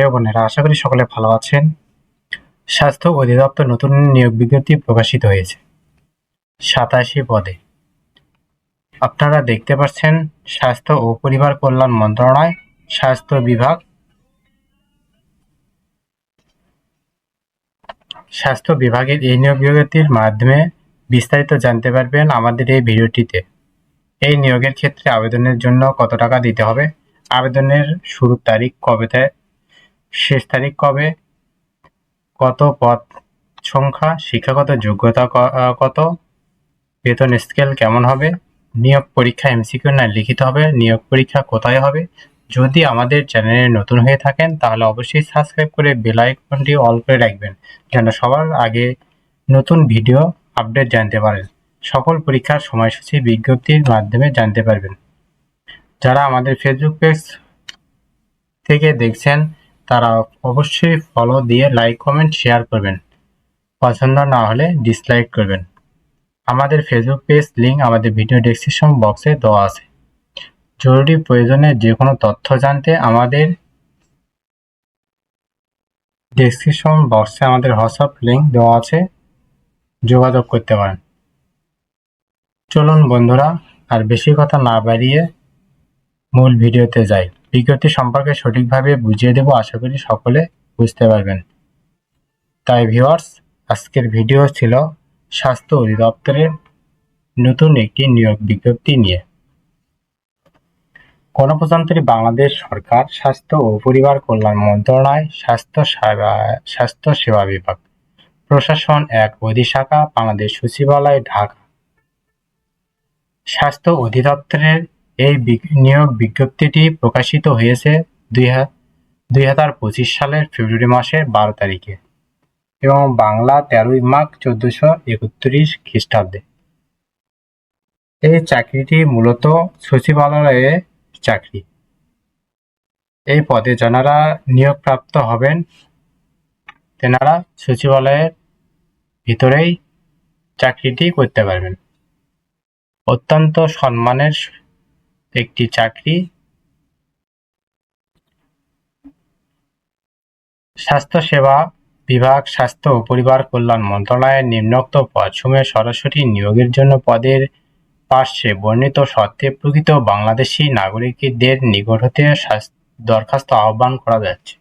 ভাই বোনেরা, আশা করি সকলে ভালো আছেন। স্বাস্থ্য অধিদপ্তর নতুন নিয়োগ বিজ্ঞপ্তি প্রকাশিত হয়েছে 87 পদে। আপনারা দেখতে পাচ্ছেন স্বাস্থ্য ও পরিবার কল্যাণ মন্ত্রণালয় স্বাস্থ্য বিভাগ। স্বাস্থ্য বিভাগের এই নিয়োগ বিজ্ঞপ্তির মাধ্যমে বিস্তারিত জানতে পারবেন আমাদের এই ভিডিওটিতে। এই নিয়োগের ক্ষেত্রে আবেদনের জন্য কত টাকা দিতে হবে, আবেদনের শুরুর তারিখ কবে, শেষ তারিখ কবে, কত পদ সংখ্যা, শিক্ষাগত যোগ্যতা কত, বেতন স্কেল কেমন হবে, নিয়োগ পরীক্ষা এমসিকিউ না লিখিত হবে, নিয়োগ পরীক্ষা কোথায় হবে। যদি আমাদের চ্যানেলে নতুন হয়ে থাকেন তাহলে অবশ্যই সাবস্ক্রাইব করে বেল আইকনটি অল করে রাখবেন, যেন সবার আগে নতুন ভিডিও আপডেট জানতে পারেন। সকল পরীক্ষার সময়সূচি বিজ্ঞপ্তির মাধ্যমে জানতে পারবেন। যারা আমাদের ফেসবুক পেজ থেকে দেখছেন তারা অবশ্যই ফলো দিয়ে লাইক কমেন্ট শেয়ার করবেন, পছন্দ না হলে ডিসলাইক করবেন। আমাদের ফেসবুক পেজ লিংক আমাদের ভিডিও ডেসক্রিপশন বক্সে দেওয়া আছে। জরুরি প্রয়োজনে যে কোনো তথ্য জানতে আমাদের ডেসক্রিপশন বক্সে আমাদের হোয়াটসঅ্যাপ লিংক দেওয়া আছে, যোগাযোগ করতে পারেন। চলুন বন্ধুরা, আর বেশি কথা না বাড়িয়ে মূল ভিডিওতে যাই। বিজ্ঞপ্তি সম্পর্কে সঠিকভাবে বুঝিয়ে দেব, আশা করি সকলে বুঝতে পারবেন। তাই ভিউয়ার্স, আজকের ভিডিও ছিল স্বাস্থ্য অধিদপ্তরের নতুন একটি নিয়োগ বিজ্ঞপ্তি নিয়ে। গণপ্রজাতন্ত্রী বাংলাদেশ সরকার স্বাস্থ্য ও পরিবার কল্যাণ মন্ত্রণালয় স্বাস্থ্য সেবা বিভাগ, প্রশাসন ১ অধিশাখা, বাংলাদেশ সচিবালয়, ঢাকা। স্বাস্থ্য অধিদপ্তরের এই নিয়োগ বিজ্ঞপ্তিটি প্রকাশিত হয়েছে 2025 সালের ফেব্রুয়ারি মাসের 12 তারিখে এবং বাংলা 13 মাঘ 1431 খ্রিস্টাব্দে। এই চাকরিটি মূলত সচিবালয়ে চাকরি। এই পদে যারা নিয়োগপ্রাপ্ত হবেন তেনারা সচিবালয়ের ভিতরেই চাকরিটি করতে পারবেন। অত্যন্ত সম্মানের একটি চাকরি। স্বাস্থ্যসেবা বিভাগ, স্বাস্থ্য ও পরিবার কল্যাণ মন্ত্রণালয়ের নিম্নোক্ত পদসমূহে সরাসরি নিয়োগের জন্য পদের পার্শ্বে বর্ণিত শর্তে প্রকৃত বাংলাদেশী নাগরিকদের নিকট হতে দরখাস্ত আহ্বান করা যাচ্ছে।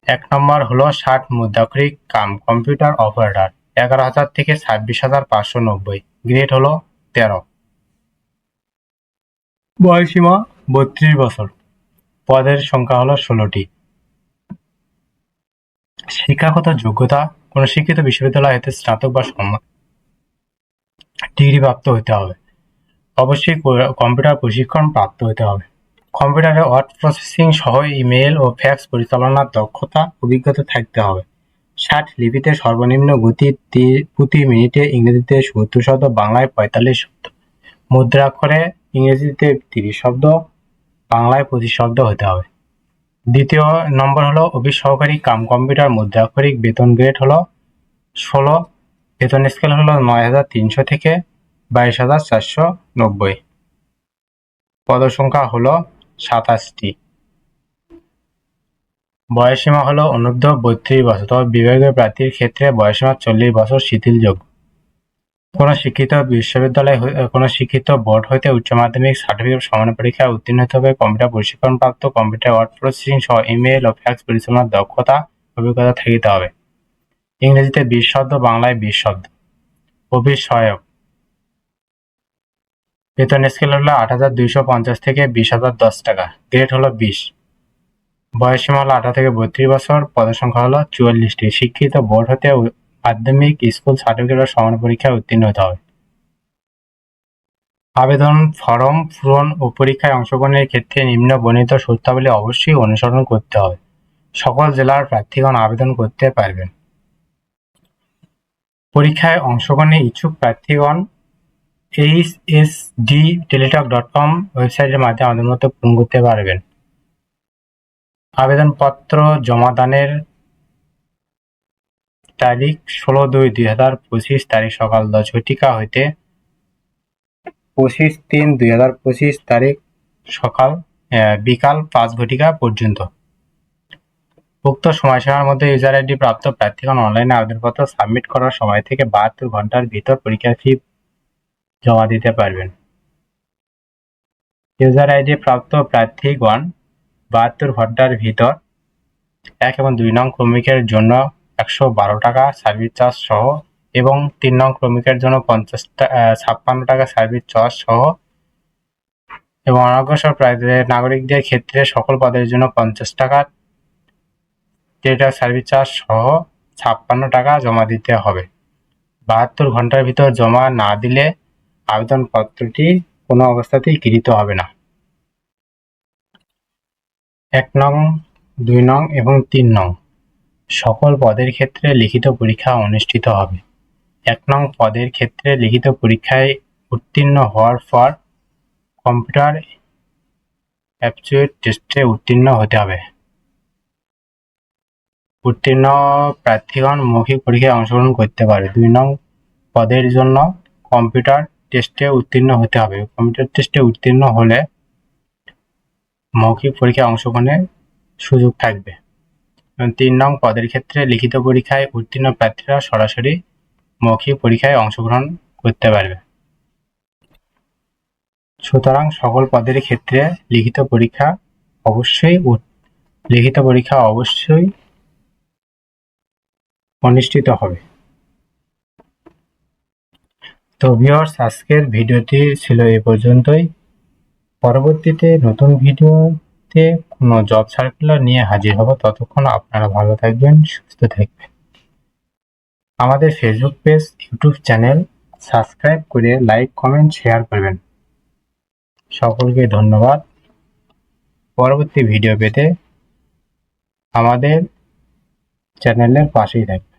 ১ নম্বর হলো 60 মুদ্রাক্ষরিক কাম কম্পিউটার অপারেটর, 11,000 থেকে 26,590, গ্রেড হলো 13, বয়সীমা 32 বছর, পদের সংখ্যা হলো 16টি। শিক্ষাগত যোগ্যতা কোন শিক্ষিত বিশ্ববিদ্যালয় হতে স্নাতক বা সমান ডিগ্রি প্রাপ্ত হতে হবে। অবশ্যই কম্পিউটার প্রশিক্ষণ প্রাপ্ত হতে হবে। কম্পিউটারে ওয়ার্ড প্রসেসিং সহ ইমেল ও ফ্যাক্স পরিচালনার দক্ষতা অভিজ্ঞতা থাকতে হবে। 60 লিপিতে সর্বনিম্ন গতি প্রতি মিনিটে ইংরেজিতে 70 শব্দ, বাংলায় 45 শব্দ, মুদ্রাক্ষরে ইংরেজিতে 30 শব্দ, বাংলায় 25 শব্দ হতে হবে। দ্বিতীয় নম্বর হলো অফিস সহকারী কাম কম্পিউটার মুদ্রাক্ষরিক, বেতন গ্রেড হলো 16, বেতন স্কেল হলো 9,300 থেকে 22,490, পদসংখ্যা হলো 27টি। বয়সীমা হলো অনূর্ধ্ব 32 বছর, তবে বিভাগীয় প্রার্থীর ক্ষেত্রে বয়সীমা 40 বছর শিথিলযোগ্য। কোন শিক্ষিত বিশ্ববিদ্যালয়, কোন শিক্ষিত বোর্ড হইতে উচ্চ মাধ্যমিক সার্টিফিকেট সমান পরীক্ষায় উত্তীর্ণ হতে হবে। কম্পিউটার প্রশিক্ষণ প্রাপ্ত, কম্পিউটার ওয়ার্ড প্রসেসিং সহ ইমেল ও ফ্যাক্স পরিচালনার দক্ষতা অভিজ্ঞতা থাকিতে হবে। ইংরেজিতে 20 শব্দ, বাংলায় 20 শব্দ। অফিস সহায়ক, বেতন স্কেল হলো 8,250 থেকে 20,010 টাকা, গ্রেড হলো 20, বয়সীমা হলো 18 থেকে 32 বছর, পদসংখ্যা হলো 44টি। শিক্ষিত বোর্ড হতে মাধ্যমিক স্কুল সার্টিফিকেট বা সমান পরীক্ষায় উত্তীর্ণ হতে হবে। আবেদন ফরম পূরণ ও পরীক্ষায় অংশগ্রহণের ক্ষেত্রে নিম্ন বর্ণিত শর্তাবলী অবশ্যই অনুসরণ করতে হবে। সকল জেলার প্রার্থীগণ আবেদন করতে পারবেন। পরীক্ষায় অংশগ্রহণে ইচ্ছুক প্রার্থীগণ hsdteletalk.com ওয়েবসাইটের মাধ্যমে আমাদের মতো পূরণ করতে পারবেন। আবেদনপত্র জমা দানের তারিখ 16/2/2025 তারিখ সকাল 10 ঘটিকা হইতে 25/3/2025 তারিখ সকাল বিকাল 5 ঘটিকা পর্যন্ত। উক্ত সময়সীমার মধ্যে ইউজার আইডি প্রাপ্ত প্রার্থীগণ অনলাইনে আবেদনপত্র সাবমিট করার সময় থেকে 72 ঘন্টার ভিতর পরীক্ষার ফি জমা দিতে পারবেন। ইউজার আইডি প্রাপ্ত প্রার্থীগণ 72 ঘন্টার ভিতর 1 এবং 2 নং ক্রমিকের জন্য 112 টাকা সার্ভিস চার্জ সহ এবং 3 নং ক্রমিকের জন্য 56 টাকা সার্ভিস চার্জ সহ এবং অনগ্রসর নাগরিকদের ক্ষেত্রে সকল পদের জন্য 50 টাকা সার্ভিস চার্জ সহ 56 টাকা জমা দিতে হবে। 72 ঘন্টার ভিতর জমা না দিলে আবেদনপত্রটি কোনো অবস্থাতেই গৃহীত হবে না। 1 নং, 2 নং এবং 3 নং সকল পদের ক্ষেত্রে লিখিত পরীক্ষা অনুষ্ঠিত হবে। 1 নং পদের ক্ষেত্রে লিখিত পরীক্ষায় উত্তীর্ণ হওয়ার পর কম্পিউটার অ্যাপটিটিউড টেস্টে উত্তীর্ণ হতে হবে। উত্তীর্ণ প্রার্থীগণ মৌখিক পরীক্ষায় অংশগ্রহণ করতে পারে। 2 নং পদের জন্য কম্পিউটার টেস্টে উত্তীর্ণ হতে হবে। কম্পিউটার টেস্টে উত্তীর্ণ হলে মৌখিক পরীক্ষায় অংশগ্রহণের সুযোগ থাকবে। 3 নং পদের ক্ষেত্রে লিখিত পরীক্ষায় উত্তীর্ণ প্রার্থীরা সরাসরি মৌখিক পরীক্ষায় অংশগ্রহণ করতে পারবে। সুতরাং সকল পদের ক্ষেত্রে লিখিত পরীক্ষা অবশ্যই অনুষ্ঠিত হবে। তো ভিউয়ার্স, আজকের ভিডিওটি ছিল এ পর্যন্তই। পরবর্তীতে নতুন ভিডিওতে কোনো জব সার্কুলার নিয়ে হাজির হব। ততক্ষণ আপনারা ভালো থাকবেন, সুস্থ থাকবেন। আমাদের Facebook page, YouTube channel subscribe করে লাইক, কমেন্ট, শেয়ার করবেন। সকলকে ধন্যবাদ। পরবর্তী ভিডিও পেতে আমাদের চ্যানেলের পাশেই থাকবেন।